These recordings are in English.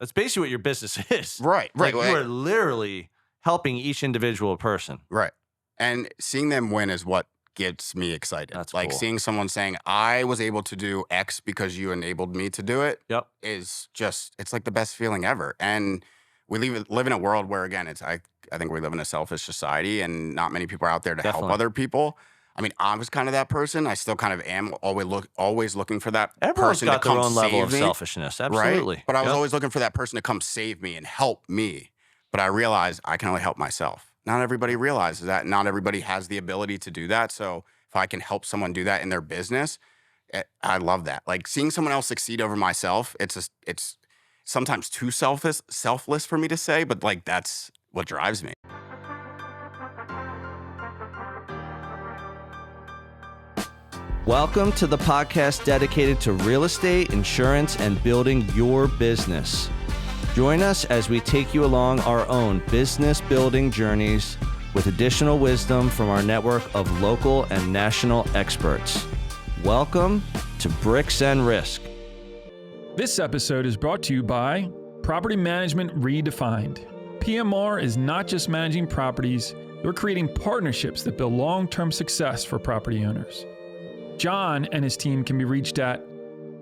That's basically what your business is. Right. Like you are literally helping each individual person. Right. And seeing them win is what gets me excited. That's like cool. Seeing someone saying, I was able to do X because you enabled me to do it. Yep. Is just, it's like the best feeling ever. And we live in a world where, again, I think we live in a selfish society and not many people are out there to help other people. I mean, I was kind of that person. I still kind of am always looking for that person to come save me. Everyone's got their own level of selfishness. Absolutely. Right? But I was always looking for that person to come save me and help me. But I realized I can only help myself. Not everybody realizes that. Not everybody has the ability to do that. So if I can help someone do that in their business, I love that. Like seeing someone else succeed over myself, it's sometimes too selfless for me to say, but like that's what drives me. Welcome to the podcast dedicated to real estate, insurance, and building your business. Join us as we take you along our own business building journeys with additional wisdom from our network of local and national experts. Welcome to Bricks and Risk. This episode is brought to you by Property Management Redefined. PMR is not just managing properties, they're creating partnerships that build long-term success for property owners. John and his team can be reached at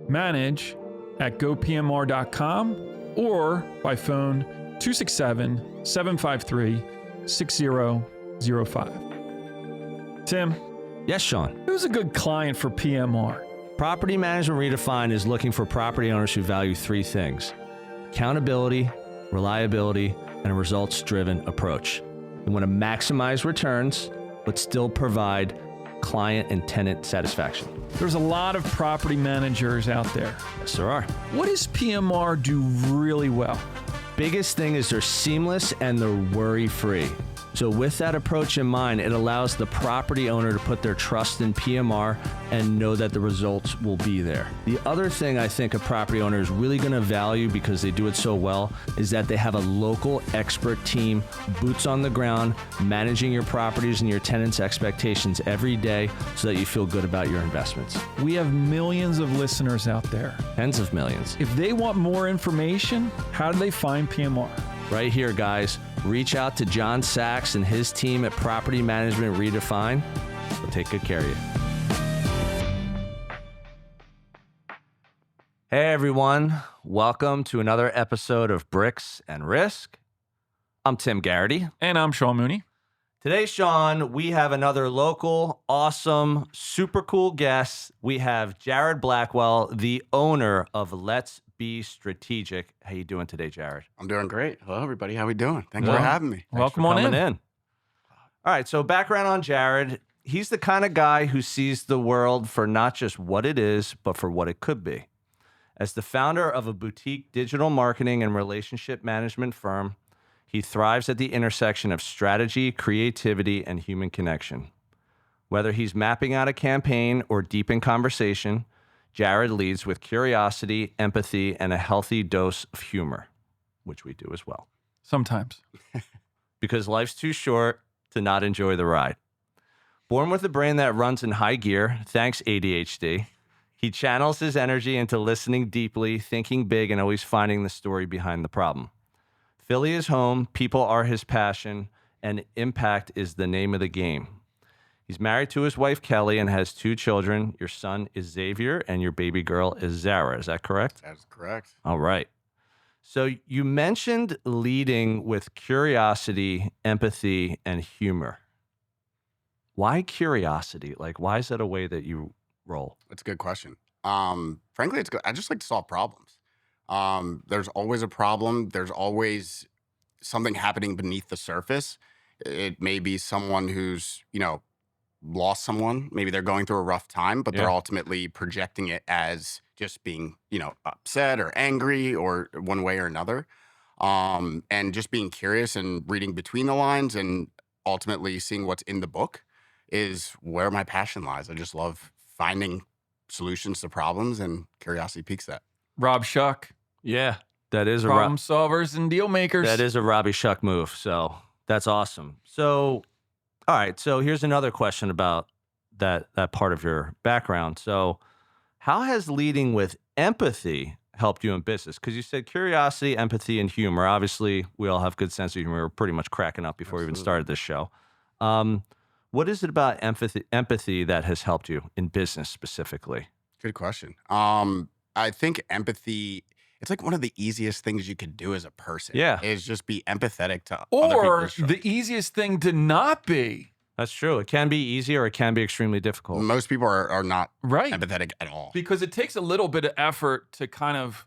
manage@gopmr.com or by phone 267-753-6005. Tim. Yes, Sean. Who's a good client for PMR? Property Management Redefined is looking for property owners who value three things: accountability, reliability, and a results-driven approach. They want to maximize returns, but still provide client and tenant satisfaction. There's a lot of property managers out there. Yes, there are. What does PMR do really well? Biggest thing is they're seamless and they're worry-free. So with that approach in mind, it allows the property owner to put their trust in PMR and know that the results will be there. The other thing I think a property owner is really going to value because they do it so well is that they have a local expert team, boots on the ground, managing your properties and your tenants' expectations every day so that you feel good about your investments. We have millions of listeners out there. Tens of millions. If they want more information, how do they find PMR? Right here, guys. Reach out to John Sachs and his team at Property Management Redefined. We'll take good care of you. Hey, everyone. Welcome to another episode of Bricks and Risk. I'm Tim Garrity. And I'm Sean Mooney. Today, Sean, we have another local, awesome, super cool guest. We have Jarrod Blackwell, the owner of Let's Be Strategic. How you doing today, Jarrod? I'm doing great. Hello, everybody. How we doing? Thanks for having me. Welcome on in. All right, so background on Jarrod. He's the kind of guy who sees the world for not just what it is, but for what it could be. As the founder of a boutique digital marketing and relationship management firm, he thrives at the intersection of strategy, creativity, and human connection. Whether he's mapping out a campaign or deep in conversation, Jarrod leads with curiosity, empathy, and a healthy dose of humor, which we do as well. Sometimes. Because life's too short to not enjoy the ride. Born with a brain that runs in high gear, thanks ADHD, he channels his energy into listening deeply, thinking big, and always finding the story behind the problem. Philly is home, people are his passion, and impact is the name of the game. He's married to his wife, Kelly, and has two children. Your son is Xavier, and your baby girl is Zara. Is that correct? That is correct. All right. So you mentioned leading with curiosity, empathy, and humor. Why curiosity? Like, why is that a way that you roll? That's a good question. Frankly, it's good. I just like to solve problems. There's always a problem. There's always something happening beneath the surface. It may be someone who's, lost someone. Maybe they're going through a rough time, but they're ultimately projecting it as just being, upset or angry or one way or another. And just being curious and reading between the lines and ultimately seeing what's in the book is where my passion lies. I just love finding solutions to problems, and curiosity piques that. Rob Shuck. Yeah, that is problem solvers and deal makers. That is a Robbie Shuck move. So that's awesome. So, all right. So here's another question about that part of your background. So how has leading with empathy helped you in business? Because you said curiosity, empathy, and humor. Obviously, we all have good sense of humor. We were pretty much cracking up before we even started this show. What is it about empathy that has helped you in business specifically? Good question. I think empathy, it's like one of the easiest things you could do as a person. Yeah. Is just be empathetic to other Or people's struggles. the easiest thing to not be. That's true. It can be easy or it can be extremely difficult. Most people are not Right. empathetic at all. Because it takes a little bit of effort to kind of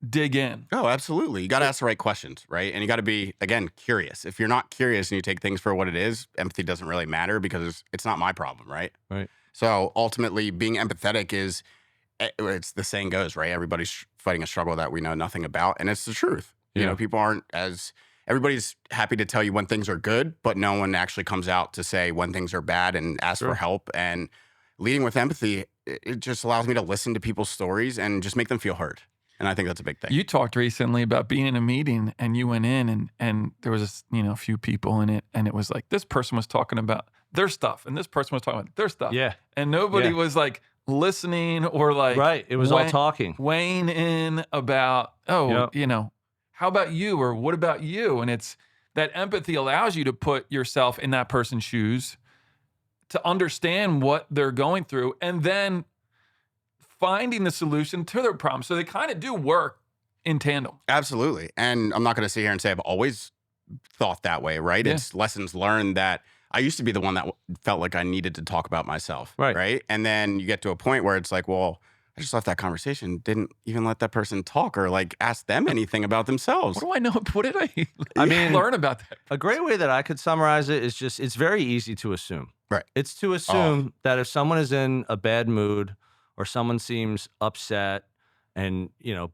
dig in. Oh, absolutely. You got to ask the right questions, right? And you got to be, again, curious. If you're not curious and you take things for what it is, empathy doesn't really matter because it's not my problem, right? Right. So ultimately, being empathetic is, it's the saying goes, right? Everybody's fighting a struggle that we know nothing about. And it's the truth. You know, people aren't as, everybody's happy to tell you when things are good, but no one actually comes out to say when things are bad and ask for help. And leading with empathy, it just allows me to listen to people's stories and just make them feel heard. And I think that's a big thing. You talked recently about being in a meeting and you went in and there was a few people in it and it was like this person was talking about their stuff and this person was talking about their stuff. Yeah. And nobody was like listening or like Right. It was all talking. Weighing in about, how about you or what about you? And it's that empathy allows you to put yourself in that person's shoes to understand what they're going through and then finding the solution to their problem. So they kind of do work in tandem. Absolutely. And I'm not going to sit here and say I've always thought that way, right? Yeah. It's lessons learned that I used to be the one that felt like I needed to talk about myself, right? And then you get to a point where it's like, well, I just left that conversation, didn't even let that person talk or like ask them anything about themselves. What do I know? What did I mean, learn about that? A great way that I could summarize it is just, it's very easy to assume. Right. It's to assume that if someone is in a bad mood or someone seems upset and,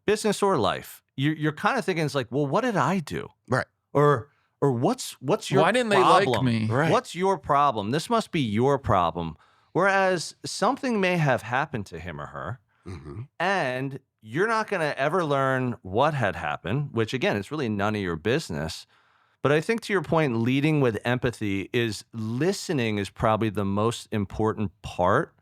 business or life, you're kind of thinking it's like, well, what did I do? Right. Or what's your Why didn't problem? they like me? Right. What's your problem? This must be your problem. Whereas something may have happened to him or her, and you're not going to ever learn what had happened, which again, it's really none of your business. But I think to your point, leading with empathy is listening is probably the most important part.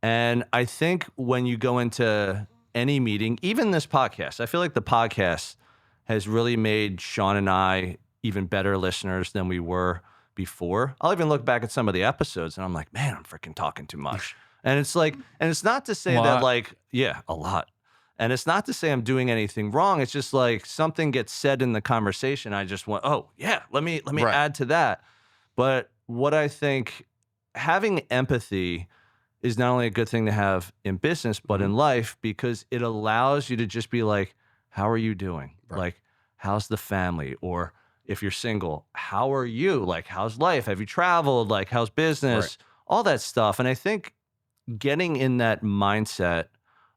And I think when you go into any meeting, even this podcast, I feel like the podcast has really made Sean and I even better listeners than we were before. I'll even look back at some of the episodes and I'm like, man, I'm freaking talking too much. And it's like, and it's not to say that like, yeah, a lot. And it's not to say I'm doing anything wrong. It's just like something gets said in the conversation. I just want, oh yeah, let me add to that. But what I think having empathy is not only a good thing to have in business, but in life, because it allows you to just be like, how are you doing? Right. Like, how's the family? Or if you're single, how are you? Like, how's life? Have you traveled? Like, how's business? Right. All that stuff. And I think getting in that mindset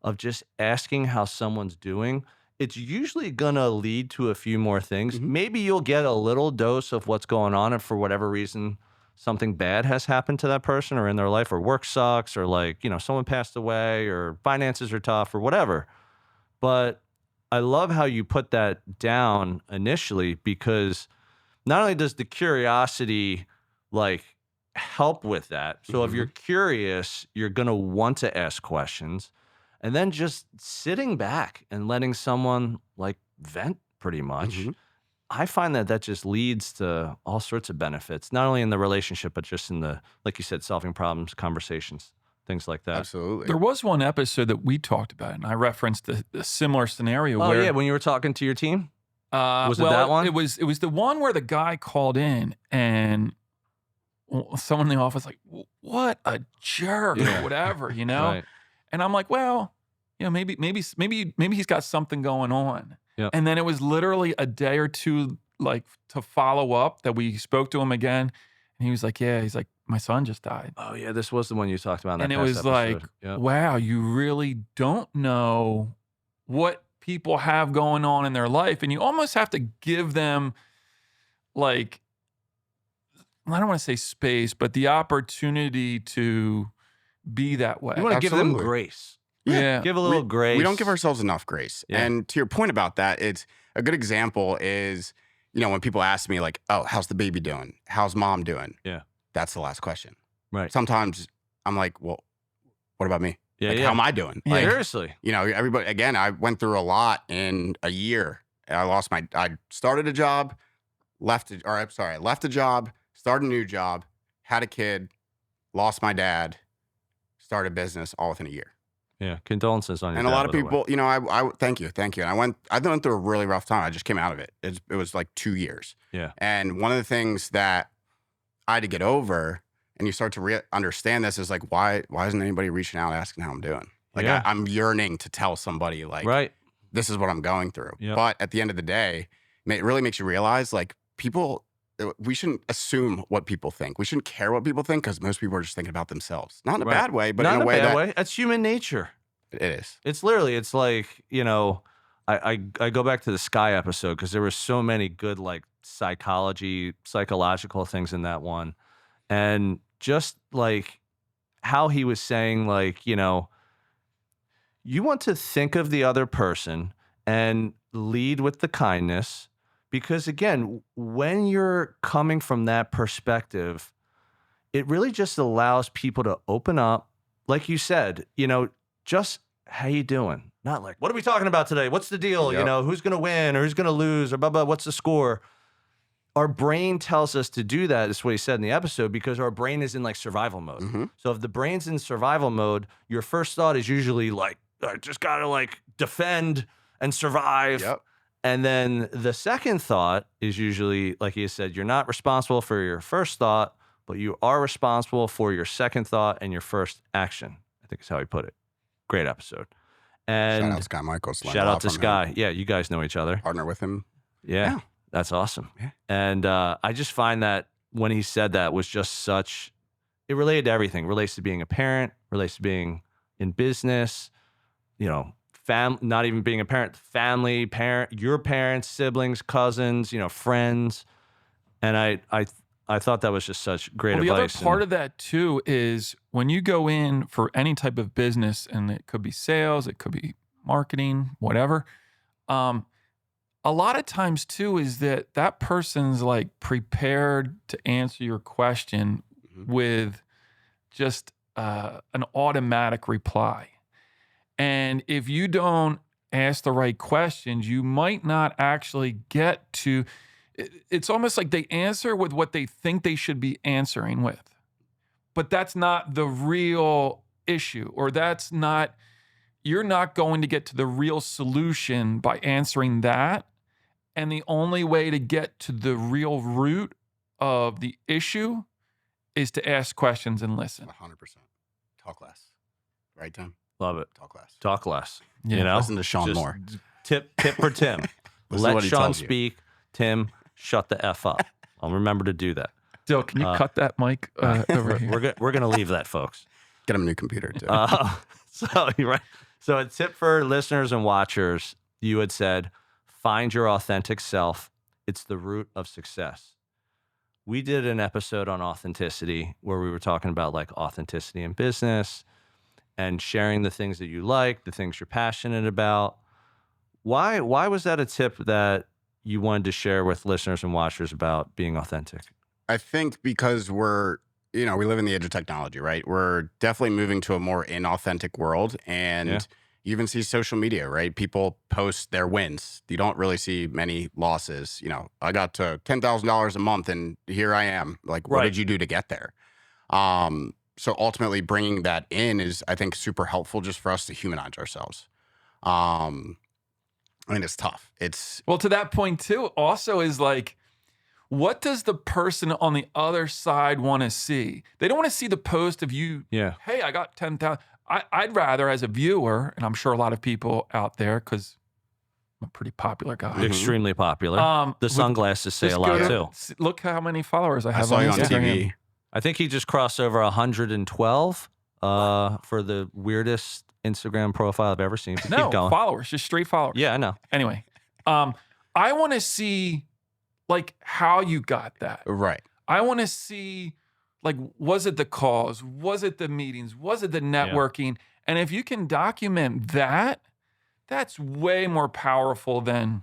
of just asking how someone's doing, it's usually going to lead to a few more things. Maybe you'll get a little dose of what's going on, and for whatever reason, something bad has happened to that person or in their life, or work sucks, or like, someone passed away, or finances are tough, or whatever. But I love how you put that down initially, because not only does the curiosity like help with that. So if you're curious, you're going to want to ask questions, and then just sitting back and letting someone like vent pretty much. I find that just leads to all sorts of benefits, not only in the relationship, but just in the, like you said, solving problems, conversations, things like that. Absolutely. There was one episode that we talked about, and I referenced a similar scenario. Oh where, yeah, when you were talking to your team? Was it that one? It was the one where the guy called in and someone in the office like, what a jerk or whatever, Right. And I'm like, well, maybe he's got something going on. Yep. And then it was literally a day or two like to follow up that we spoke to him again, and he was like, yeah, he's like, my son just died. Oh yeah, this was the one you talked about in that And it past was episode. like, Yep. wow, you really don't know what people have going on in their life. And you almost have to give them, like, I don't want to say space, but the opportunity to be that way. You want to give them Absolutely. grace. Yeah. Give a little grace. We don't give ourselves enough grace. Yeah. And to your point about that, it's a good example is, when people ask me like, oh, how's the baby doing? How's mom doing? Yeah. That's the last question. Right. Sometimes I'm like, well, what about me? Yeah, Like, yeah. how am I doing? Yeah. Like, Seriously. you know, everybody, again, I went through a lot in a year. I started a job, I left a job, started a new job, had a kid, lost my dad, started a business all within a year. Yeah. Condolences on your And a dad, lot of by the way. people, you know, I thank you. And I went through a really rough time. I just came out of it. It was like 2 years. Yeah. And one of the things that I had to get over, and you start to understand this, is like, why isn't anybody reaching out asking how I'm doing? Like, Yeah. I'm yearning to tell somebody, like, Right. this is what I'm going through. Yep. But at the end of the day, it really makes you realize, like, we shouldn't assume what people think. We shouldn't care what people think, because most people are just thinking about themselves. Not in a Right. bad way, but Not in a way bad that way. That's human nature. it is. It's literally, it's like, you know, I go back to the Sky episode because there were so many good, like, psychological things in that one. And just like how he was saying, like, you know, you want to think of the other person and lead with the kindness, because again, when you're coming from that perspective, it really just allows people to open up. Like you said, you know, just how you doing? Not like, what are we talking about today? What's the deal? You Yep. know, who's going to win or who's going to lose or blah, blah, what's the score? Our brain tells us to do that. That's what he said in the episode, because our brain is in like survival mode. Mm-hmm. So if the brain's in survival mode, your first thought is usually like, I just got to like defend and survive. Yep. And then the second thought is usually, like you said, you're not responsible for your first thought, but you are responsible for your second thought and your first action. I think is how he put it. Great episode. And Shout out Sky Michaels. shout out to Sky. Yeah, you guys know each other. Partner with him. Yeah, Yeah. that's awesome. Yeah. And I just find that when he said that was just such, it related to everything. Relates to being a parent, relates to being in business, you know, not even being a parent, family, your parents, siblings, cousins, you know, friends. And I thought that was just such great Well, the advice. other part of that too is when you go in for any type of business, and it could be sales, it could be marketing, whatever. A lot of times too is that person's like prepared to answer your question with just an automatic reply. And if you don't ask the right questions, you might not actually get to. It's almost like they answer with what they think they should be answering with. But that's not the real issue, or you're not going to get to the real solution by answering that. And the only way to get to the real root of the issue is to ask questions and listen. 100%. Talk less. Right, Tim? Love it. Talk less. Talk less. Yeah. You know, Listen to Sean Just more. Tip for Tim. Listen to Let what he Sean tells you. speak. Tim, shut the F up. I'll remember to do that. Dill, can you cut that mic over here? We're gonna leave that, folks. Get him a new computer, too. So you're right. So a tip for listeners and watchers, you had said, find your authentic self. It's the root of success. We did an episode on authenticity where we were talking about like authenticity in business and sharing the things that you like, the things you're passionate about. Why was that a tip that you wanted to share with listeners and watchers about being authentic? I think because we live in the age of technology, right? We're definitely moving to a more inauthentic world. And Yeah. you even see social media, right? People post their wins. You don't really see many losses. You know, I got to $10,000 a month and here I am. Like, what Right. did you do to get there? So ultimately bringing that in is, I think, super helpful just for us to humanize ourselves. I mean, it's tough. Well, to that point too, also is like, what does the person on the other side want to see? They don't want to see the post of you. Yeah. Hey, I got 10,000. I'd rather, as a viewer, and I'm sure a lot of people out there, because I'm a pretty popular guy. Mhm. Extremely popular. The sunglasses say Just a go lot to- too. Look how many followers I I have saw on you on Instagram. TV. I think he just crossed over 112 for the weirdest Instagram profile I've ever seen. But No, keep going. followers, just straight followers. Yeah, I know. Anyway, I want to see like how you got that. Right. I want to see, like, was it the calls? Was it the meetings? Was it the networking? And if you can document that, that's way more powerful than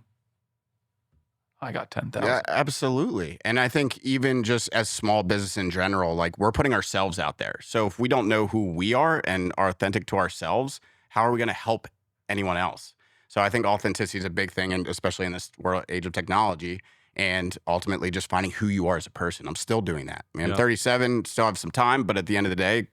I got 10,000. Yeah, absolutely. And I think even just as small business in general, like we're putting ourselves out there. So if we don't know who we are and are authentic to ourselves, how are we going to help anyone else? So I think authenticity is a big thing, and especially in this world age of technology, and ultimately just finding who you are as a person. I'm still doing that. I mean, I'm Yep. 37, still have some time, but at the end of the day,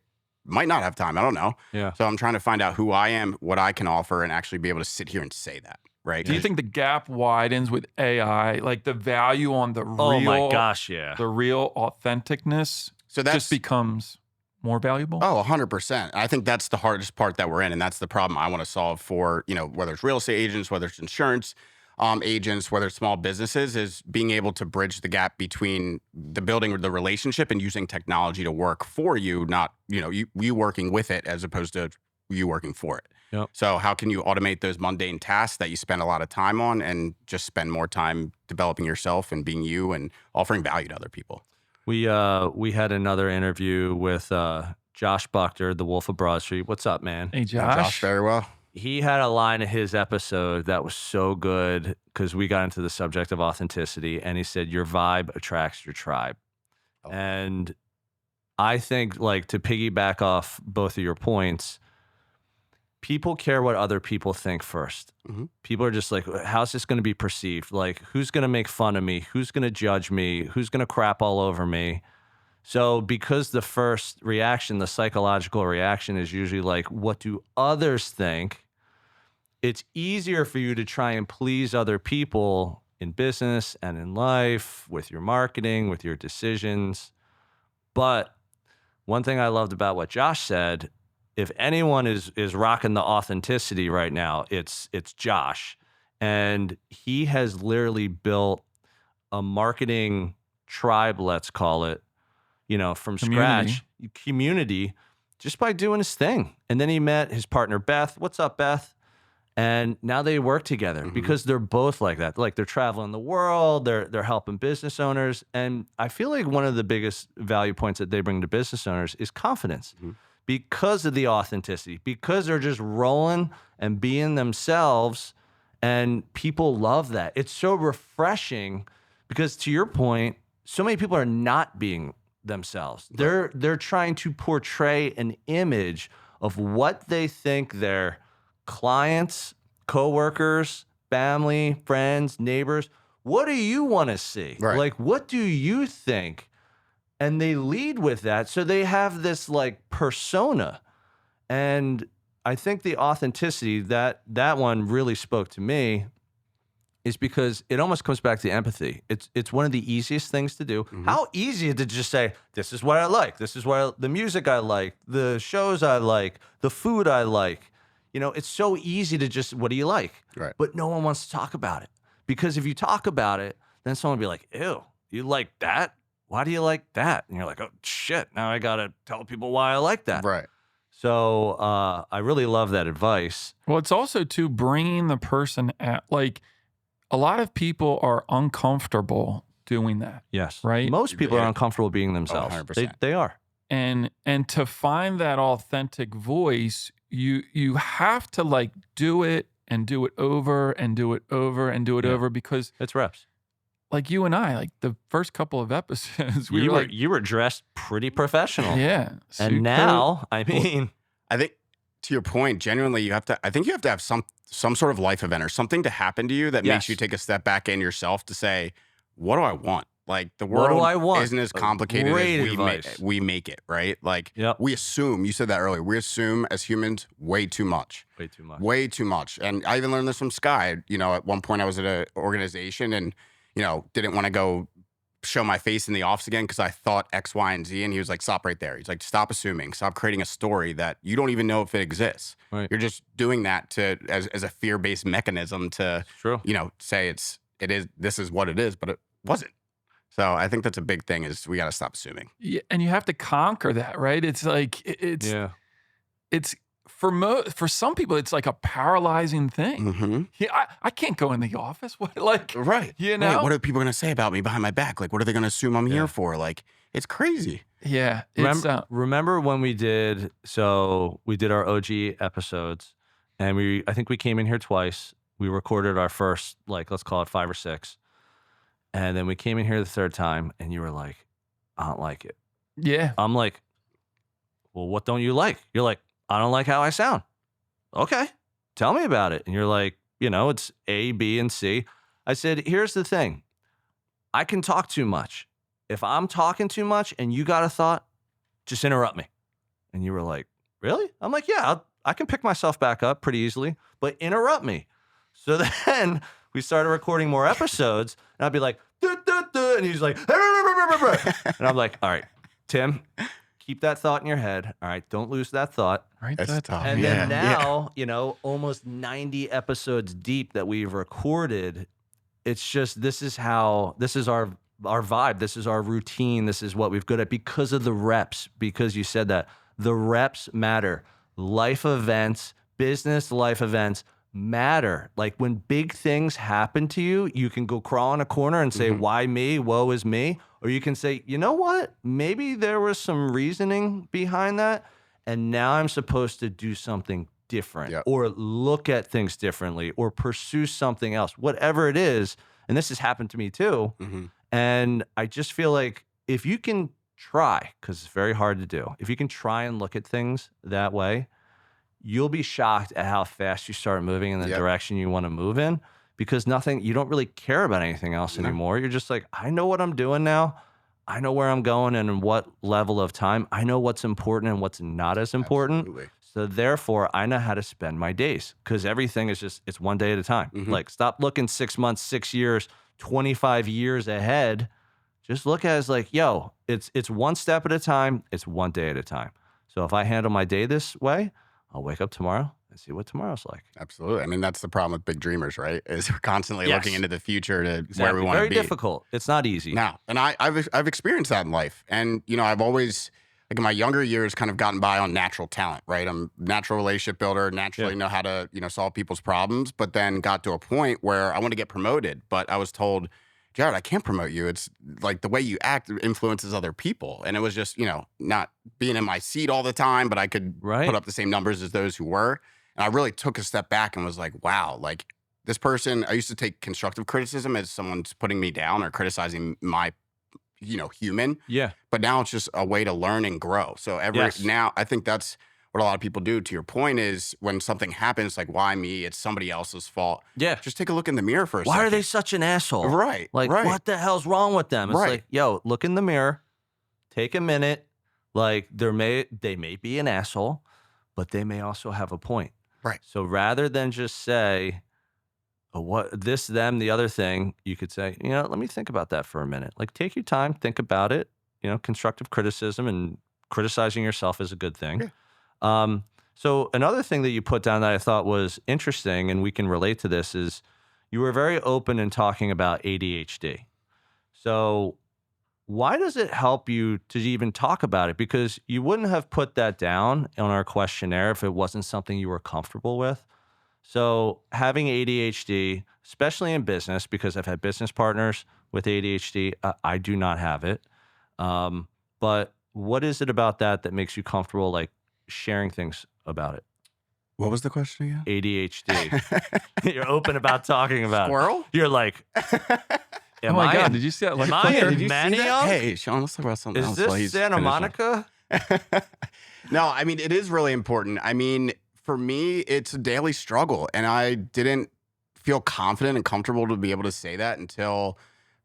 might not have time. I don't know. Yeah. So I'm trying to find out who I am, what I can offer, and actually be able to sit here and say that. Right. Do you think the gap widens with AI? Like the value on the real, Oh my gosh, yeah. the real authenticness So that's just becomes more valuable? Oh, 100%. I think that's the hardest part that we're in, and that's the problem I want to solve for, whether it's real estate agents, whether it's insurance agents, whether it's small businesses, is being able to bridge the gap between the building the relationship and using technology to work for you, not, you working with it as opposed to you working for it. Yep. So how can you automate those mundane tasks that you spend a lot of time on and just spend more time developing yourself and being you and offering value to other people? We had another interview with Josh Buchter, the Wolf of Broad Street. What's up, man? Hey, Josh, very well. He had a line in his episode that was so good because we got into the subject of authenticity, and he said, "Your vibe attracts your tribe." Oh. And I think, like, to piggyback off both of your points, people care what other people think first. Mhm. People are just like, how's this going to be perceived? Like, who's going to make fun of me? Who's going to judge me? Who's going to crap all over me? So because the first reaction, the psychological reaction is usually like, what do others think? It's easier for you to try and please other people in business and in life, with your marketing, with your decisions. But one thing I loved about what Josh said, if anyone is rocking the authenticity right now, it's Josh. And he has literally built a marketing tribe, let's call it, from scratch, community, just by doing his thing. And then he met his partner, Beth. What's up, Beth? And now they work together because they're both like that. Like, they're traveling the world, they're helping business owners. And I feel like one of the biggest value points that they bring to business owners is confidence. Because of the authenticity, because they're just rolling and being themselves, and people love that. It's so refreshing because, to your point, so many people are not being themselves. They're trying to portray an image of what they think their clients, coworkers, family, friends, neighbors, what do you want to see? Right. Like, what do you think? And they lead with that. So they have this like persona. And I think the authenticity, that one really spoke to me, is because it almost comes back to empathy. It's one of the easiest things to do. How easy is it to just say, this is what I like. This is what the music I like, the shows I like, the food I like. It's so easy to just, what do you like? Right. But no one wants to talk about it. Because if you talk about it, then someone will be like, ew, you like that? Why do you like that? And you're like, oh, shit, now I got to tell people why I like that. Right. So I really love that advice. Well, it's also to bringing the person at, like, a lot of people are uncomfortable doing that. Yes. Right? Most people are Yeah. uncomfortable being themselves. 100%. They are. And to find that authentic voice, you have to, like, do it and do it over and do it over and do it over, because, It's reps. like, you and I, like, the first couple of episodes, You were dressed pretty professional. yeah. suit And now, I mean, I think, to your point, genuinely, I think you have to have some sort of life event or something to happen to you that makes Yes. you take a step back in yourself to say, what do I want? Like, the What do world I want? isn't as complicated Great as advice. we make it, right? Like, Yep. we assume, you said that earlier, we assume as humans way too much. way too much. Way too much. And I even learned this from Sky. At one point I was at an organization and, didn't want to go show my face in the office again because I thought X, Y, and Z. And he was like, stop right there. He's like, stop assuming, stop creating a story that you don't even know if it exists. Right. You're just doing that as a fear-based mechanism to, True. say this is what it is, but it wasn't. So I think that's a big thing, is we got to stop assuming. Yeah, and you have to conquer that, right? It's like, it's for some people, it's like a paralyzing thing. Mm-hmm. Yeah, I can't go in the office. What, like, Right. you know? Right. What are people going to say about me behind my back? Like, what are they going to assume I'm here for? Like, it's crazy. Yeah. It's, Remember when we did our OG episodes, and I think we came in here twice. We recorded our first, like, let's call it 5 or 6. And then we came in here the third time and you were like, I don't like it. Yeah. I'm like, well, what don't you like? You're like, I don't like how I sound. Okay, tell me about it. And you're like, it's A, B, and C. I said, here's the thing. I can talk too much. If I'm talking too much and you got a thought, just interrupt me. And you were like, really? I'm like, yeah, I can pick myself back up pretty easily, but interrupt me. So then we started recording more episodes and I'd be like, duh, duh, duh, and he's like, and I'm like, all right, Tim, keep that thought in your head. All right, don't lose that thought. Right. That's tough. And then Yeah. now, almost 90 episodes deep that we've recorded, it's just, this is our vibe. This is our routine. This is what we've good at because of the reps, because you said that. The reps matter. Life events, business life events matter. Like when big things happen to you, you can go crawl in a corner and say, why me? Woe is me. Or you can say, you know what? Maybe there was some reasoning behind that. And now I'm supposed to do something different or look at things differently or pursue something else, whatever it is. And this has happened to me too. And I just feel like if you can try, because it's very hard to do, if you can try and look at things that way, you'll be shocked at how fast you start moving in the direction you want to move in, because you don't really care about anything else anymore. You're just like, I know what I'm doing now. I know where I'm going and in what level of time. I know what's important and what's not as important. Absolutely. So therefore, I know how to spend my days, because everything is it's one day at a time. Like stop looking 6 months, 6 years, 25 years ahead. Just look at it as like, yo, it's one step at a time. It's one day at a time. So if I handle my day this way, I'll wake up tomorrow and see what tomorrow's like. Absolutely. I mean, that's the problem with big dreamers, right? Is we're constantly looking into the future to where we want to be. Very difficult. It's not easy. No. And I've experienced that in life. And, I've always, like in my younger years, kind of gotten by on natural talent, right? I'm a natural relationship builder, naturally know how to, solve people's problems, but then got to a point where I wanted to get promoted, but I was told, Jarrod, I can't promote you. It's like the way you act influences other people. And it was just, not being in my seat all the time, but I could put up the same numbers as those who were. And I really took a step back and was like, wow, like this person, I used to take constructive criticism as someone's putting me down or criticizing my, human. Yeah. But now it's just a way to learn and grow. So now I think that's what a lot of people do, to your point, is when something happens, like, why me? It's somebody else's fault. Yeah. Just take a look in the mirror for a second. Why are they such an asshole? Right. Like, what the hell's wrong with them? It's like, yo, look in the mirror, take a minute. Like, they may be an asshole, but they may also have a point. Right. So rather than just say, what this, them, the other thing, you could say, let me think about that for a minute. Like, take your time, think about it. Constructive criticism and criticizing yourself is a good thing. Yeah. So another thing that you put down that I thought was interesting, and we can relate to this, is you were very open in talking about ADHD. So why does it help you to even talk about it? Because you wouldn't have put that down on our questionnaire if it wasn't something you were comfortable with. So having ADHD, especially in business, because I've had business partners with ADHD, I do not have it. But what is it about that makes you comfortable, like, sharing things about it? What was the question again? ADHD. You're open about talking about Squirrel? It. You're like, oh my God, did you see that? Like, did you see that? Hey, Sean, let's talk about something else. Is this Santa Monica? No, I mean, it is really important. I mean, for me, it's a daily struggle, and I didn't feel confident and comfortable to be able to say that until,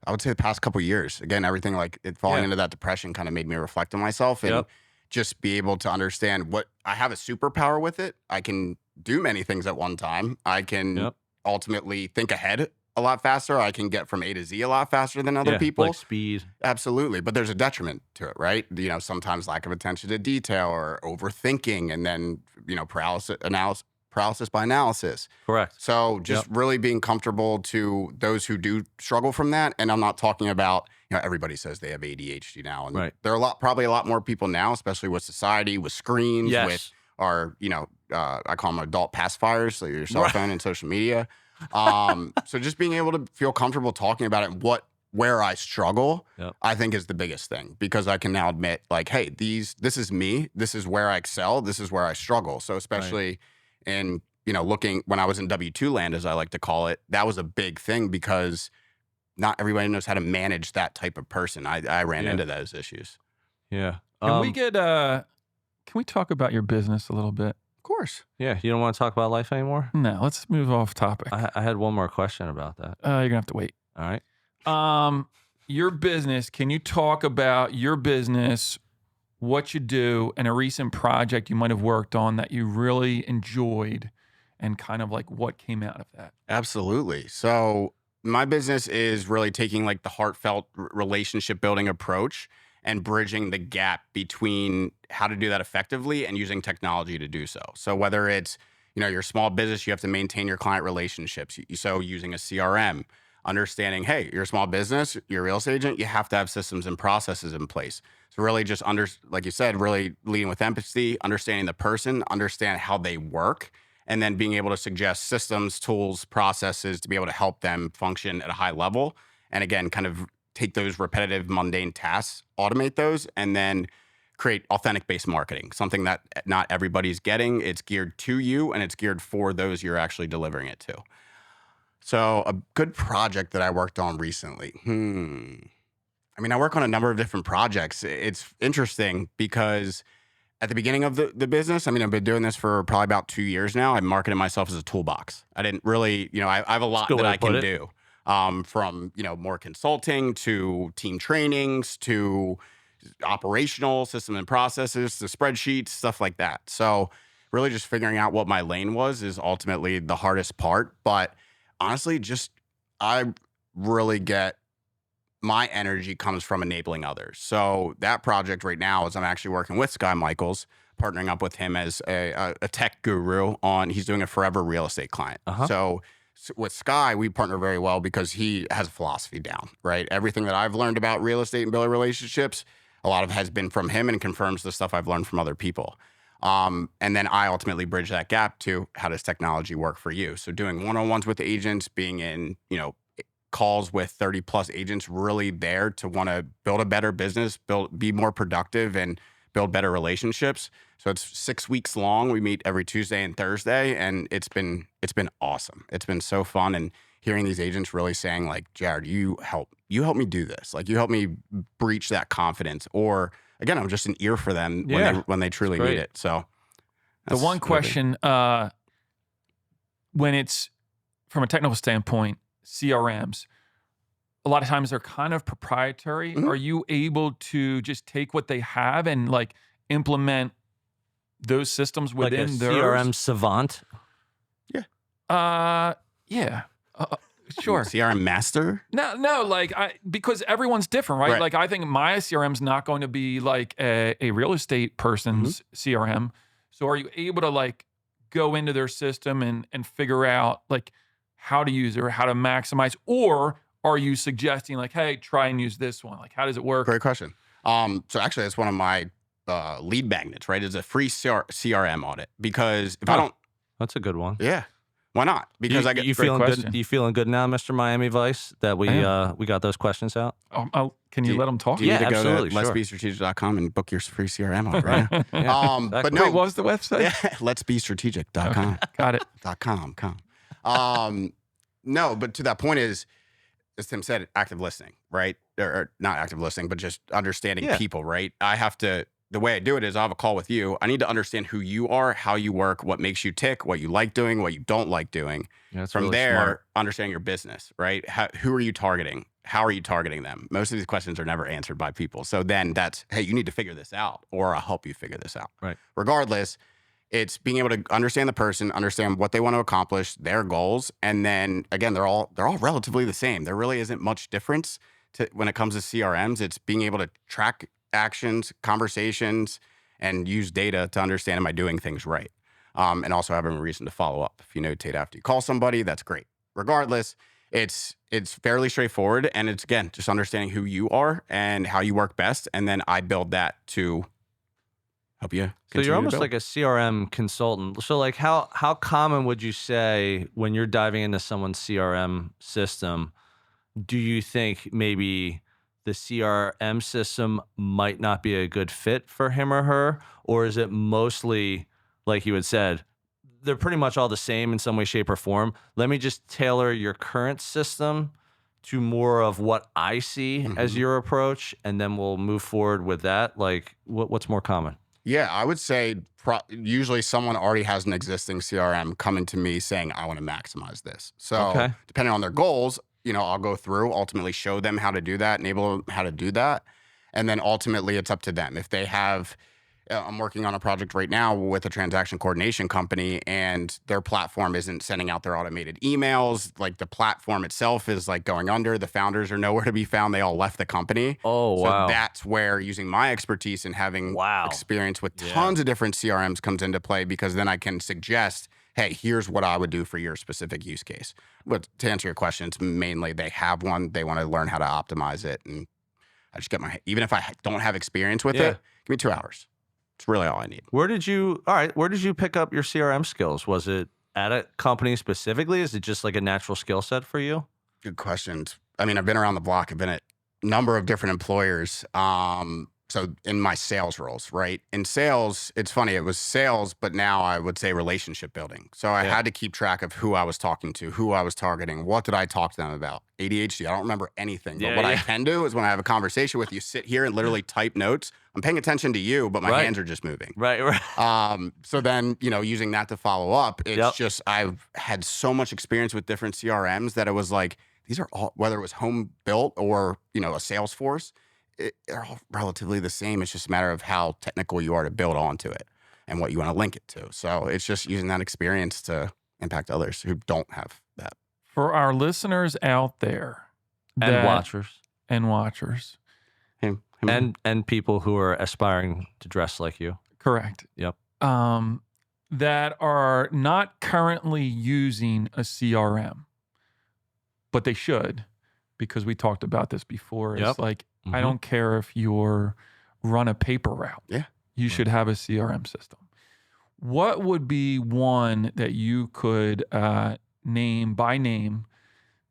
I would say, the past couple of years. Again, everything like it falling into that depression kind of made me reflect on myself and just be able to understand what I have a superpower with it. I can do many things at one time. I can ultimately think ahead a lot faster. I can get from A to Z a lot faster than other people. Like speed. Absolutely. But there's a detriment to it, right? Sometimes lack of attention to detail or overthinking, and then, paralysis by analysis. Correct. So just really being comfortable to those who do struggle from that. And I'm not talking about, everybody says they have ADHD now. And there are probably a lot more people now, especially with society, with screens, with our, I call them adult pacifiers, so your cell phone and social media. So just being able to feel comfortable talking about it, where I struggle, I think is the biggest thing, because I can now admit, like, hey, this is me. This is where I excel. This is where I struggle. So especially in, looking when I was in W-2 land, as I like to call it, that was a big thing, because not everybody knows how to manage that type of person. I ran into those issues. Yeah. Can we get can we talk about your business a little bit? Of course. Yeah. You don't want to talk about life anymore? No, let's move off topic. I had one more question about that. You're gonna have to wait. All right. Your business. Can you talk about your business, what you do, and a recent project you might have worked on that you really enjoyed, and kind of like what came out of that? Absolutely. So my business is really taking like the heartfelt relationship building approach and bridging the gap between how to do that effectively and using technology to do so. So whether it's, your small business, you have to maintain your client relationships. So using a CRM, understanding, hey, you're a small business, you're a real estate agent, you have to have systems and processes in place. So really just like you said, really leading with empathy, understanding the person, understand how they work, and then being able to suggest systems, tools, processes to be able to help them function at a high level. And again, kind of take those repetitive, mundane tasks, automate those, and then create authentic-based marketing, something that not everybody's getting. It's geared to you, and it's geared for those you're actually delivering it to. So a good project that I worked on recently. I work on a number of different projects. It's interesting because at the beginning of the business, I've been doing this for probably about 2 years now. I marketed myself as a toolbox. I didn't really, I have a lot that I can do. From, more consulting to team trainings to operational system and processes to spreadsheets, stuff like that. So really just figuring out what my lane was is ultimately the hardest part. But honestly, I really get my energy comes from enabling others. So that project right now is I'm actually working with Sky Michaels, partnering up with him as a tech guru he's doing a forever real estate client. So with Sky, we partner very well because he has a philosophy down, right? Everything that I've learned about real estate and building relationships, a lot of has been from him and confirms the stuff I've learned from other people. And then I ultimately bridge that gap to how does technology work for you? So doing one-on-ones with agents, being in, calls with 30 plus agents, really there to want to build a better business, be more productive and build better relationships. So it's 6 weeks long. We meet every Tuesday and Thursday, and it's been awesome. It's been so fun, and hearing these agents really saying like, Jarrod, you help me do this. Like you help me breach that confidence. Or again, I'm just an ear for them when they truly need it. So the one question, when it's from a technical standpoint, CRMs, a lot of times they're kind of proprietary. Are you able to just take what they have and like implement those systems within like a theirs? CRM savant? Yeah. Sure. CRM master? No, like because everyone's different, right? Right. Like I think my CRM's not going to be like a real estate person's CRM. So are you able to like go into their system and figure out like how to use it or how to maximize, or are you suggesting like, hey, try and use this one? Like, how does it work? Great question. So actually that's one of my lead magnets, right? It's a free CRM audit because if I don't, that's a good one. yeah, why not? Because I get you feeling good. You feeling good now, Mr. Miami Vice, that we got those questions out? Can you let them talk? Do you need to go absolutely, to sure. letsbestrategic.com and book your free CRM audit, right? But no, Wait, what was the website? yeah, letsbestrategic.com. Okay, got it. .com. No, but to that point is, as Tim said, active listening, right? Or not active listening, but just understanding people, right? The way I do it is I have a call with you. I need to understand who you are, how you work, what makes you tick, what you like doing, what you don't like doing. Yeah, that's From really there, smart. understanding your business, right? Who are you targeting? How are you targeting them? Most of these questions are never answered by people. So then that's, hey, you need to figure this out, or I'll help you figure this out. Right. Regardless, it's being able to understand the person, understand what they want to accomplish, their goals, and then again, they're all relatively the same. There really isn't much difference when it comes to CRMs. It's being able to track actions, conversations, and use data to understand, am I doing things right? And also having a reason to follow up. If you notate after you call somebody, that's great. Regardless, it's fairly straightforward, and it's again just understanding who you are and how you work best, and then I build that to help you. So you're almost like a CRM consultant. So like how common would you say when you're diving into someone's CRM system, do you think maybe the CRM system might not be a good fit for him or her? Or is it mostly, like you had said, they're pretty much all the same in some way, shape, or form? Let me just tailor your current system to more of what I see as your approach, and then we'll move forward with that? Like, what's more common? Yeah, I would say usually someone already has an existing CRM coming to me saying, I want to maximize this. So depending on their goals, I'll go through, ultimately show them how to do that, enable them how to do that. And then ultimately it's up to them. If they have, I'm working on a project right now with a transaction coordination company, and their platform isn't sending out their automated emails. Like the platform itself is like going under. The founders are nowhere to be found. They all left the company. Oh, wow. So that's where using my expertise and having experience with tons of different CRMs comes into play, because then I can suggest, hey, here's what I would do for your specific use case. But to answer your question, it's mainly they have one. They want to learn how to optimize it. And I just get even if I don't have experience with it, give me 2 hours. It's really all I need. Where did you pick up your CRM skills? Was it at a company specifically? Is it just like a natural skill set for you? Good questions. I mean, I've been around the block. I've been at a number of different employers. So in my sales roles, right? In sales, it's funny, it was sales, but now I would say relationship building. So I had to keep track of who I was talking to, who I was targeting, what did I talk to them about? ADHD, I don't remember anything. But what I can do is when I have a conversation with you, sit here and literally type notes. I'm paying attention to you, but my hands are just moving. Right. So then, using that to follow up, it's just, I've had so much experience with different CRMs that it was like, these are all, whether it was home built or, a Salesforce, they're all relatively the same. It's just a matter of how technical you are to build onto it and what you want to link it to. So it's just using that experience to impact others who don't have that. For our listeners out there and watchers and people who are aspiring to dress like you. Correct. Yep. That are not currently using a CRM, but they should, because we talked about this before. It's like, I don't care if you're run a paper route. Yeah. You should have a CRM system. What would be one that you could name by name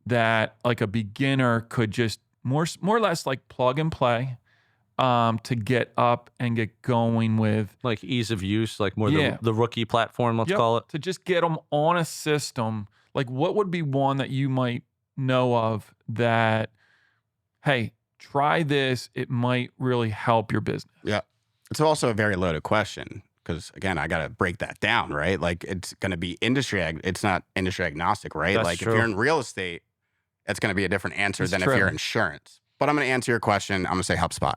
that like a beginner could just more or less like plug and play to get up and get going with? Like ease of use, like more the rookie platform, let's call it. To just get them on a system. Like what would be one that you might know of that, hey, try this, it might really help your business? Yeah. It's also a very loaded question because, again, I got to break that down, right? Like it's going to be it's not industry agnostic, right? That's like true. If you're in real estate, it's going to be a different answer than if you're insurance. But I'm going to answer your question. I'm going to say HubSpot.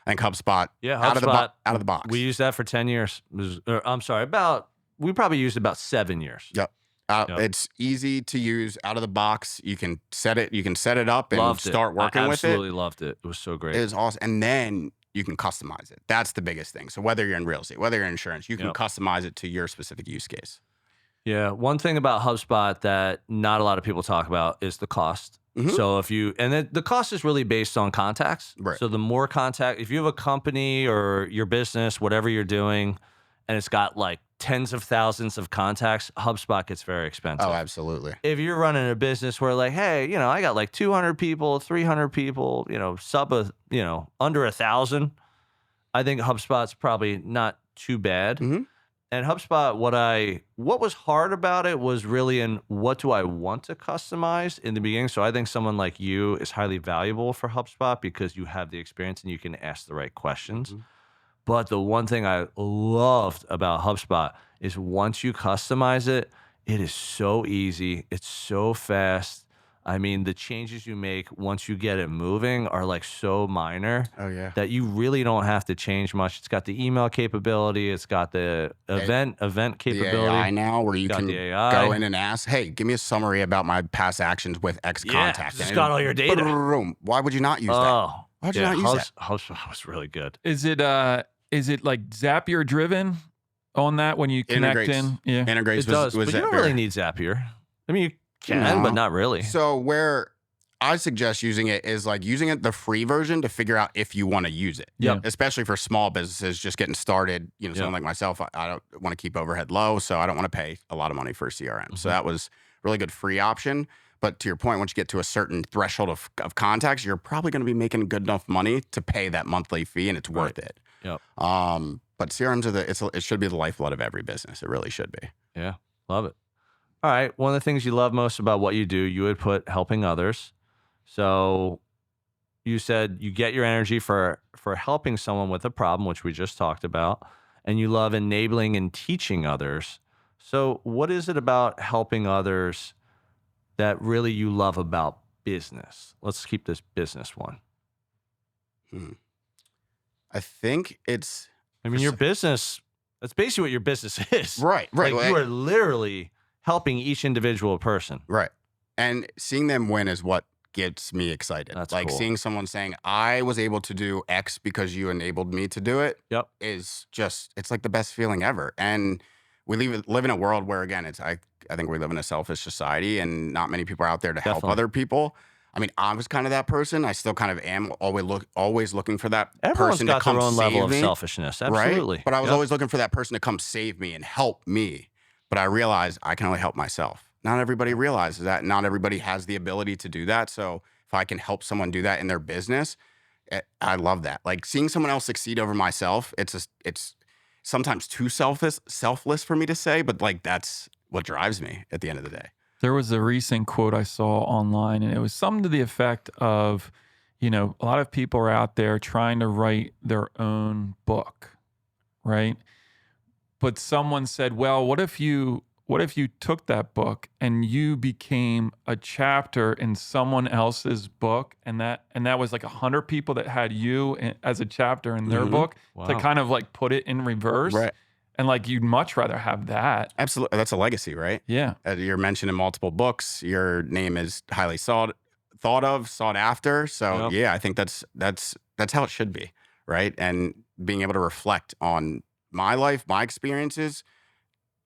I think HubSpot, out of the box. We used that for 10 years. We probably used it about 7 years. Yep. It's easy to use out of the box. You can set it up and start working with it. I absolutely loved it. It was so great. It was awesome. And then you can customize it. That's the biggest thing. So whether you're in real estate, whether you're in insurance, you can customize it to your specific use case. Yeah. One thing about HubSpot that not a lot of people talk about is the cost. So the cost is really based on contacts. Right. So the more contact, if you have a company or your business, whatever you're doing, and it's got like tens of thousands of contacts, HubSpot gets very expensive. Oh, absolutely. If you're running a business where like, hey, I got like 200 people, 300 people, under 1,000, I think HubSpot's probably not too bad. And HubSpot, what was hard about it was really in what do I want to customize in the beginning. So I think someone like you is highly valuable for HubSpot because you have the experience and you can ask the right questions. But the one thing I loved about HubSpot is once you customize it, it is so easy. It's so fast. I mean, the changes you make once you get it moving are like so minor that you really don't have to change much. It's got the email capability. It's got the event capability. The AI now where you can go in and ask, hey, give me a summary about my past actions with X contact. It's got all your data. Why would you not use that? Why would you not use that? HubSpot was really good. Is it like Zapier driven on that when you connect in? Yeah, integrates. It does, but you don't really need Zapier. I mean, you can, but not really. So where I suggest using it is like using it the free version to figure out if you want to use it. Especially for small businesses just getting started. Someone like myself, I don't want to keep overhead low, so I don't want to pay a lot of money for a CRM. So that was a really good free option. But to your point, once you get to a certain threshold of contacts, you're probably going to be making good enough money to pay that monthly fee, and it's worth it. But CRMs it should be the lifeblood of every business. It really should be. Yeah, love it. All right. One of the things you love most about what you do, you would put helping others. So you said you get your energy for helping someone with a problem, which we just talked about, and you love enabling and teaching others. So what is it about helping others that really you love about business? Let's keep this business one. I think it's I mean, your business, that's basically what your business is. right. Like you are literally helping each individual person. Right. And seeing them win is what gets me excited. That's like cool. seeing someone saying, I was able to do X because you enabled me to do it. Yep. Is just, it's like the best feeling ever. And we live in a world where, again, I think we live in a selfish society and not many people are out there to help other people. I mean, I was kind of that person. I still kind of am always looking for that Everyone's person got to come their own save level me, of selfishness. Absolutely. Right? But I was Yep. always looking for that person to come save me and help me. But I realized I can only help myself. Not everybody realizes that. Not everybody has the ability to do that. So if I can help someone do that in their business, I love that. Like seeing someone else succeed over myself, it's sometimes too selfless for me to say, but like that's what drives me at the end of the day. There was a recent quote I saw online, and it was something to the effect of, a lot of people are out there trying to write their own book, right? But someone said, well, what if you took that book and you became a chapter in someone else's book, and that was like 100 people that had you as a chapter in their book to kind of like put it in reverse. Right. And like you'd much rather have that. Absolutely. That's a legacy, right? Yeah. You're mentioned in multiple books. Your name is highly thought of, sought after. So yeah, I think that's how it should be, right? And being able to reflect on my life, my experiences,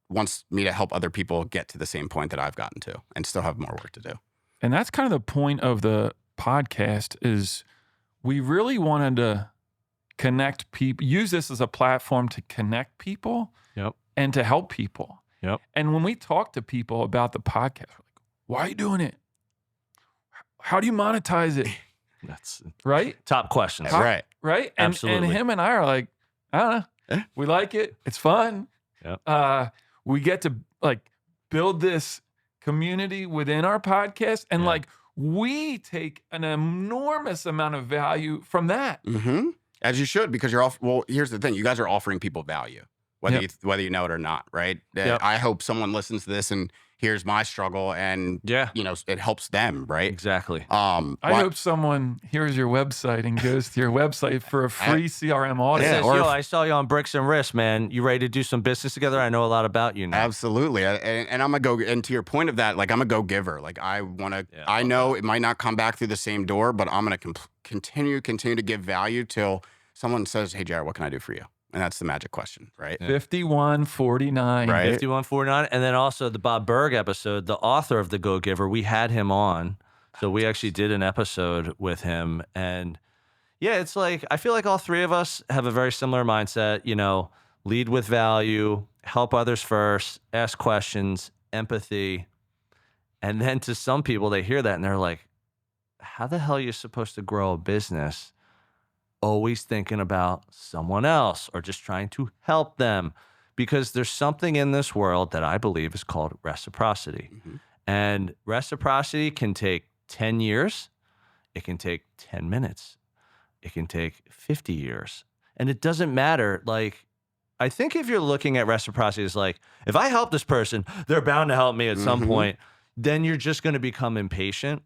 wants me to help other people get to the same point that I've gotten to and still have more work to do. And that's kind of the point of the podcast is we really wanted to connect people, use this as a platform to connect people and to help people. Yep. And when we talk to people about the podcast, we're like, why are you doing it? How do you monetize it? That's right. Top questions. Right. Right. And, Absolutely. and him and I are like, I don't know. We like it. It's fun. Yep. We get to like build this community within our podcast. And like, we take an enormous amount of value from that. Mm-hmm. As you should, because here's the thing. You guys are offering people value, whether you know it or not, right? I hope someone listens to this and hears my struggle and, it helps them, right? Exactly. I hope someone hears your website and goes to your website for a free CRM audit. Says, I saw you on Bricks and Wrists, man. You ready to do some business together? I know a lot about you now. Absolutely. And I'm and to your point of that, like I'm a go-giver. Like I want to, I know it might not come back through the same door, but I'm going to continue to give value till someone says, hey, Jarrod, what can I do for you? And that's the magic question, right? 5149. Right. 5149. And then also the Bob Berg episode, the author of The Go-Giver, we had him on. So we actually did an episode with him. And yeah, it's like, I feel like all three of us have a very similar mindset, lead with value, help others first, ask questions, empathy. And then to some people, they hear that and they're like, how the hell are you supposed to grow a business always thinking about someone else or just trying to help them? Because there's something in this world that I believe is called reciprocity. Mm-hmm. And reciprocity can take 10 years. It can take 10 minutes. It can take 50 years. And it doesn't matter. Like, I think if you're looking at reciprocity as like, if I help this person, they're bound to help me at some point, then you're just going to become impatient.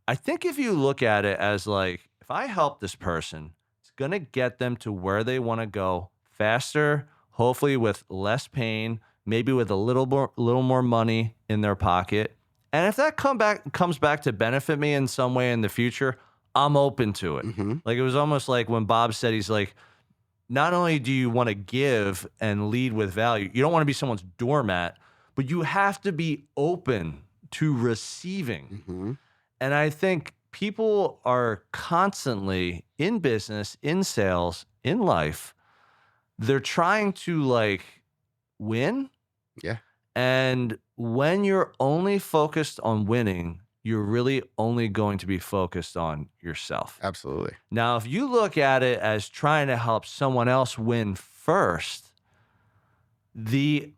I think if you look at it as like, if I help this person, going to get them to where they want to go faster, hopefully with less pain, maybe with a little more money in their pocket. And if that comes back to benefit me in some way in the future, I'm open to it. Mm-hmm. Like it was almost like when Bob said, he's like, not only do you want to give and lead with value, you don't want to be someone's doormat, but you have to be open to receiving. Mm-hmm. And I think people are constantly in business, in sales, in life. They're trying to like win. Yeah. And when you're only focused on winning, you're really only going to be focused on yourself. Absolutely. Now, if you look at it as trying to help someone else win first, the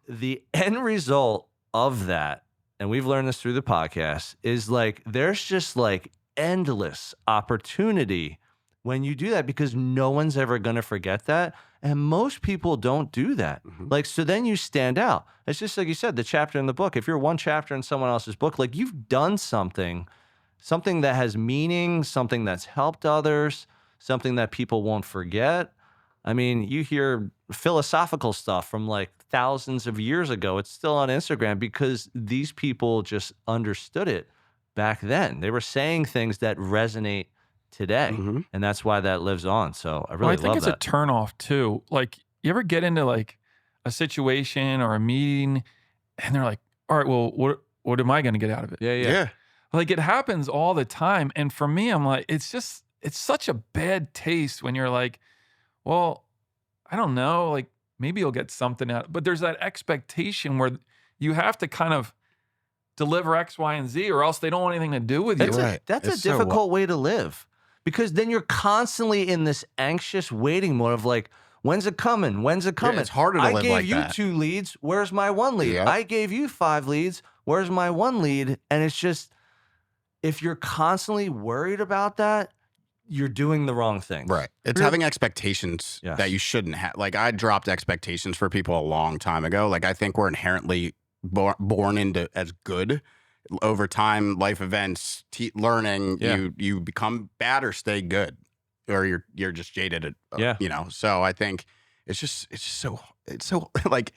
end result of that, and we've learned this through the podcast, is like there's just like endless opportunity when you do that, because no one's ever going to forget that. And most people don't do that. Like, so then you stand out. It's just like you said, the chapter in the book. If you're one chapter in someone else's book, like, you've done something that has meaning, something that's helped others, something that people won't forget. I mean, you hear philosophical stuff from like thousands of years ago. It's still on Instagram because these people just understood it back then. They were saying things that resonate today, and that's why that lives on. So I really I think love it's that. a turnoff too. Like, you ever get into like a situation or a meeting and they're like, all right, well, what am I going to get out of it? Yeah. Like, it happens all the time. And for me, I'm like, it's such a bad taste when you're like, well, I don't know, like, maybe you'll get something out. But there's that expectation where you have to kind of deliver X, Y, and Z, or else they don't want anything to do with you. That's a difficult way to live, because then you're constantly in this anxious waiting mode of like, when's it coming? When's it coming? It's harder to live like that. I gave you 2 leads. Where's my 1 lead? Yep. I gave you 5 leads. Where's my 1 lead? And it's just, if you're constantly worried about that, you're doing the wrong thing. Right. It's having expectations Yes. that you shouldn't have. Like, I dropped expectations for people a long time ago. Like, I think we're inherently born into as good. Over time, life events, learning, you become bad or stay good, or you're just jaded. You know. So I think it's so like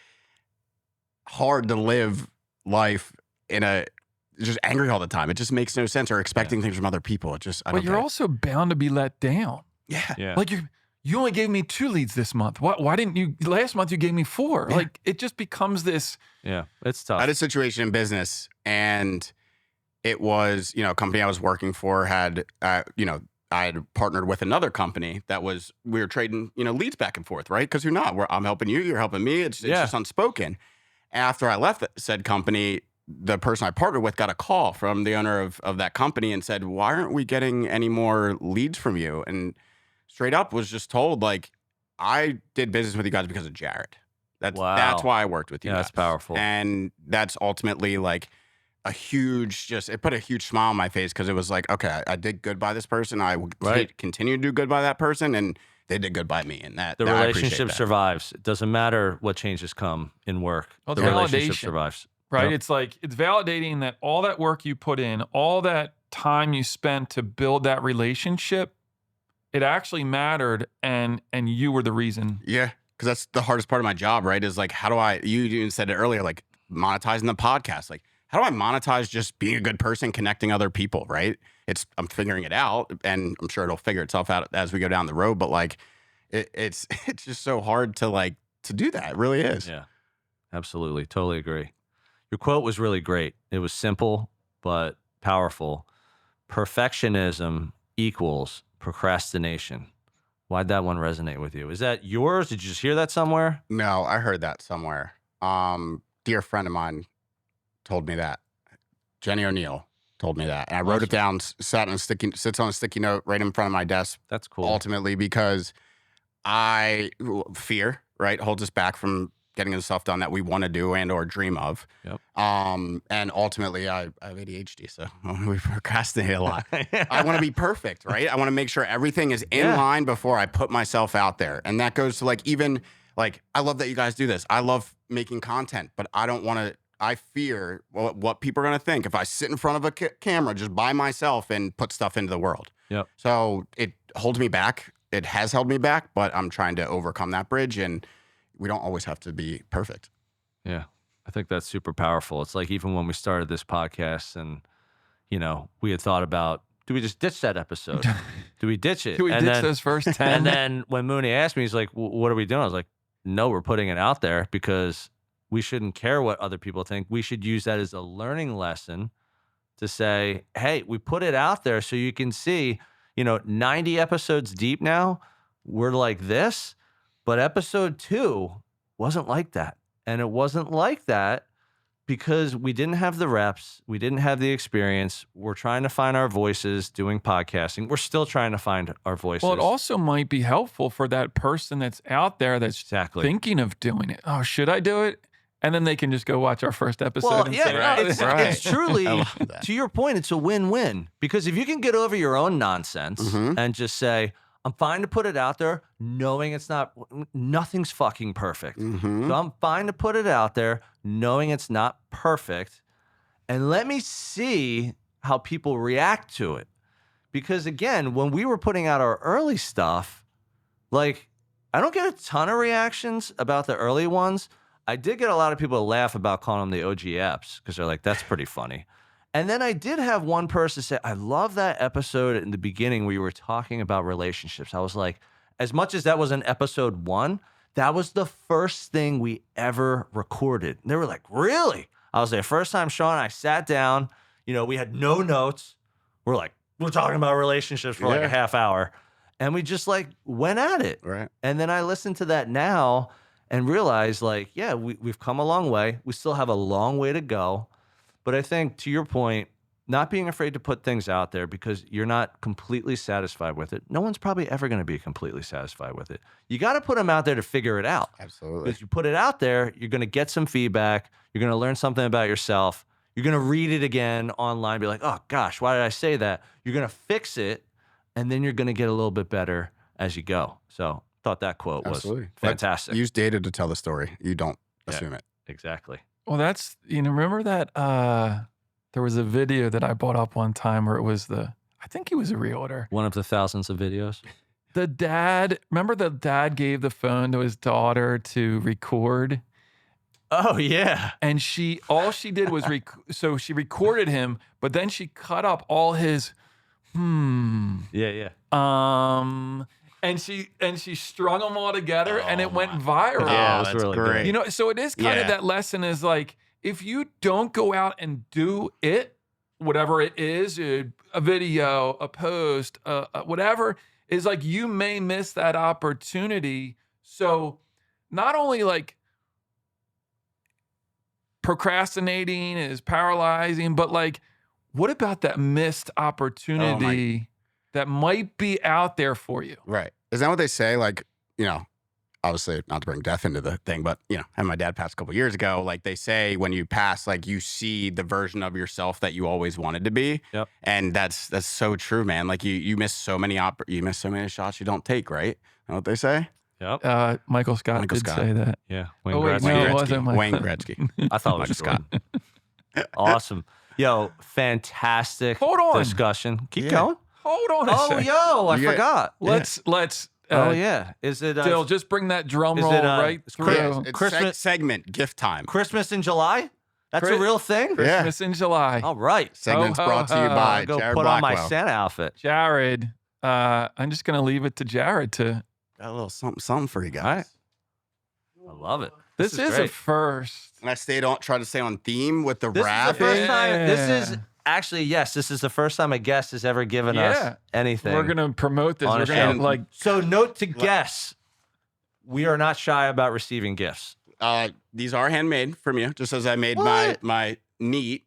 hard to live life in a just angry all the time. It just makes no sense, or expecting things from other people. It just, I don't But you're also bound to be let down. Yeah. Like, you only gave me 2 leads this month. Why didn't you, last month you gave me 4? Yeah. Like, it just becomes this. Yeah, it's tough. I had a situation in business, and it was, you know, a company I was working for had, you know, I had partnered with another company that we were trading, you know, leads back and forth, right? Because I'm helping you, you're helping me. It's just unspoken. After I left said company, the person I partnered with got a call from the owner of that company and said, why aren't we getting any more leads from you? And straight up was just told, like, I did business with you guys because of Jarrod. That's why I worked with you guys. That's powerful. And that's ultimately like a huge, it put a huge smile on my face, because it was like, okay, I did good by this person. I will continue to do good by that person, and they did good by me. And the relationship survives. It doesn't matter what changes come in work. Well, the relationship survives. Right? Yep. It's like, it's validating that all that work you put in, all that time you spent to build that relationship, it actually mattered, and you were the reason. Yeah, because that's the hardest part of my job, right? Is like, how do you even said it earlier, like monetizing the podcast. Like, how do I monetize just being a good person, connecting other people, right? I'm figuring it out, and I'm sure it'll figure itself out as we go down the road. But like, it's just so hard to do that. It really is. Yeah, absolutely. Totally agree. Your quote was really great. It was simple, but powerful. Perfectionism equals procrastination. Why'd that one resonate with you? Is that yours? Did you just hear that somewhere? No, I heard that somewhere. Dear friend of mine told me that. Jenny O'Neill told me that. And I wrote it down, sits on a sticky note right in front of my desk. That's cool. Ultimately, because fear, right, holds us back from getting the stuff done that we want to do and or dream of. Yep. And ultimately, I have ADHD, so we procrastinate a lot. I want to be perfect, right? I want to make sure everything is in line before I put myself out there. And that goes to I love that you guys do this. I love making content, but I don't want to, I fear what people are going to think if I sit in front of a camera just by myself and put stuff into the world. Yep. So it holds me back. It has held me back, but I'm trying to overcome that bridge, and we don't always have to be perfect. Yeah. I think that's super powerful. It's like, even when we started this podcast and, you know, we had thought about, do we just ditch that episode? Do we ditch it? Do we ditch those first 10? And then when Mooney asked me, he's like, what are we doing? I was like, no, we're putting it out there because we shouldn't care what other people think. We should use that as a learning lesson to say, hey, we put it out there so you can see, 90 episodes deep now, we're like this. But episode 2 wasn't like that. And it wasn't like that because we didn't have the reps. We didn't have the experience. We're trying to find our voices doing podcasting. We're still trying to find our voices. Well, it also might be helpful for that person that's out there that's thinking of doing it. Oh, should I do it? And then they can just go watch our first episode. Well, and yeah, say, Right, it's, right. it's truly, I love that. to your point, it's a win-win. Because if you can get over your own nonsense Mhm. and just say, I'm fine to put it out there, knowing it's nothing's fucking perfect. Mhm. So I'm fine to put it out there, knowing it's not perfect, and let me see how people react to it. Because again, when we were putting out our early stuff, like, I don't get a ton of reactions about the early ones. I did get a lot of people to laugh about calling them the OG apps because they're like, that's pretty funny. And then I did have one person say, I love that episode in the beginning where you were talking about relationships. I was like, as much as that was an episode 1, that was the first thing we ever recorded. And they were like, really? I was like, first time Sean and I sat down, we had no notes. We're talking about relationships for like a half hour. And we just like went at it. Right. And then I listened to that now and realized we've come a long way. We still have a long way to go. But I think, to your point, not being afraid to put things out there because you're not completely satisfied with it. No one's probably ever going to be completely satisfied with it. You got to put them out there to figure it out. Absolutely. Because you put it out there, you're going to get some feedback. You're going to learn something about yourself. You're going to read it again online, be like, oh gosh, why did I say that? You're going to fix it, and then you're going to get a little bit better as you go. So thought that quote Absolutely. was fantastic. Use data to tell the story. You don't assume it. Exactly. Well, that's, remember that there was a video that I bought up one time where it was I think he was a realtor. One of the thousands of videos. Remember the dad gave the phone to his daughter to record? Oh, yeah. And all she did was, so she recorded him, but then she cut up all his, Yeah. and she strung them all together, and it went viral. Yeah, Oh, that's that's really great. good. So it is kind of Yeah. that lesson is like, if you don't go out and do it, whatever it is, a video, a post, whatever, is like, you may miss that opportunity. So not only like procrastinating is paralyzing, but like, what about that missed opportunity that might be out there for you? Right. Is that what they say? Like, obviously not to bring death into the thing, but had my dad passed a couple years ago, like they say when you pass, like you see the version of yourself that you always wanted to be. Yep. And that's so true, man. Like you miss so many shots you don't take, right? Know what they say? Yep. Michael Scott Michael did Scott. say that. Yeah. Oh, wait, Gretzky. no, it Gretzky. wasn't Michael. Wayne Gretzky. I thought it was Michael Scott. Scott. Awesome. Yo, fantastic Hold on. discussion. Keep Yeah. going. Hold on a Oh, second. yo, I You get- forgot. Let's Oh, yeah. Is it Dill, just bring that drum is roll it, right it's through. Yeah, it's Christmas- segment gift time. Christmas in July? That's a Chris- real thing? Yeah. Christmas in July. All right. Segment's Ho, ho, brought to you ho. by Go Jarrod put on my Blackwell. Santa outfit. Jarrod, I'm just going to leave it to Jarrod to. Got a little something for you guys. All right. I love it. This is a great. first. And I tried to stay on theme with the This is the wrapping. first time. This Yeah. is actually, yes, this is the first time a guest has ever given Yeah. us anything. We're going to promote this. on We're a going show. to like. So, note to guests, we are not shy about receiving gifts. These are handmade from you, just as I made What? my neat.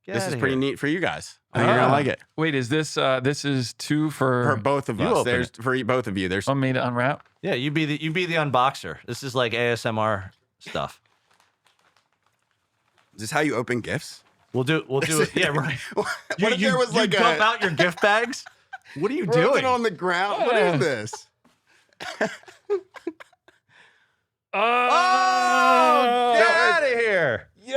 Get This outta is pretty here. neat for you guys. I think you're Ah. gonna like it. Wait, is this is two For for both of You us. open There's for both of you. There's on me to unwrap? Yeah, you be the unboxer. This is like ASMR stuff. Is this how you open gifts? We'll do it. Yeah, right. What if there was you like dump a out your gift bags? What are you frozen doing? on the ground? What Yeah. is this? Oh, get out of here. Yo!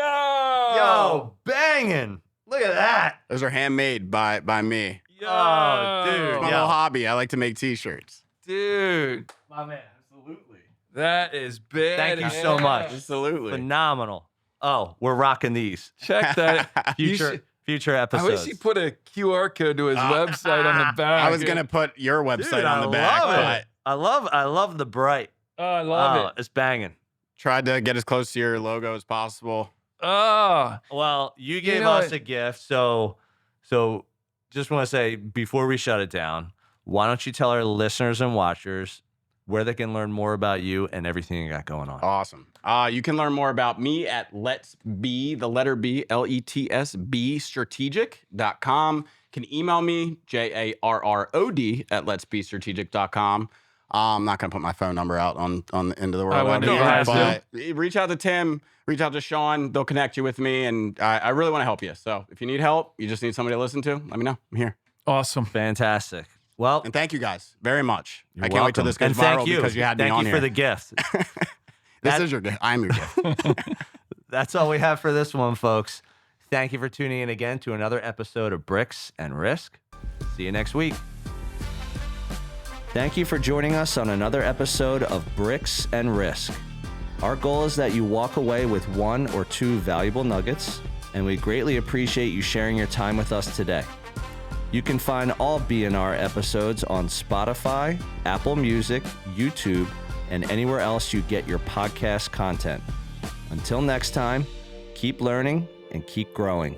Yo, banging. Look at that. Those are handmade by me. Yo! Oh, dude. It's my Yeah. little hobby. I like to make T-shirts. Dude, My man, absolutely. that is big. Thank you so much. Absolutely. Phenomenal. Oh, we're rocking these. Check that. You Future should- future I episodes. wish he put a QR code to his website on the back. I was gonna put your website Dude, on the I back, love but it. I love the bright. Oh, I love it. It's banging. tried to get as close to your logo as possible. Oh, Well, you gave know us what? a gift, so just want to say before we shut it down, why don't you tell our listeners and watchers where they can learn more about you and everything you got going on? Awesome. You can learn more about me at Let's Be, the letter B, LETSB, strategic.com. Can email me, JARROD, at letsbestrategic.com. I'm not going to put my phone number out on the end of the world. I wouldn't out here, advise but reach out to Tim, reach out to Sean. They'll connect you with me, and I really want to help you. So if you need help, you just need somebody to listen to, let me know. I'm here. Awesome. Fantastic. Well, And thank you guys very much. you're I can't wait till welcome. this goes And viral thank you. because you had me Thank on you here. for the gift. This is your gift. I'm your gift. That's all we have for this one, folks. Thank you for tuning in again to another episode of Bricks and Risk. See you next week. Thank you for joining us on another episode of Bricks and Risk. Our goal is that you walk away with 1 or 2 valuable nuggets, and we greatly appreciate you sharing your time with us today. You can find all BNR episodes on Spotify, Apple Music, YouTube, and anywhere else you get your podcast content. Until next time, keep learning and keep growing.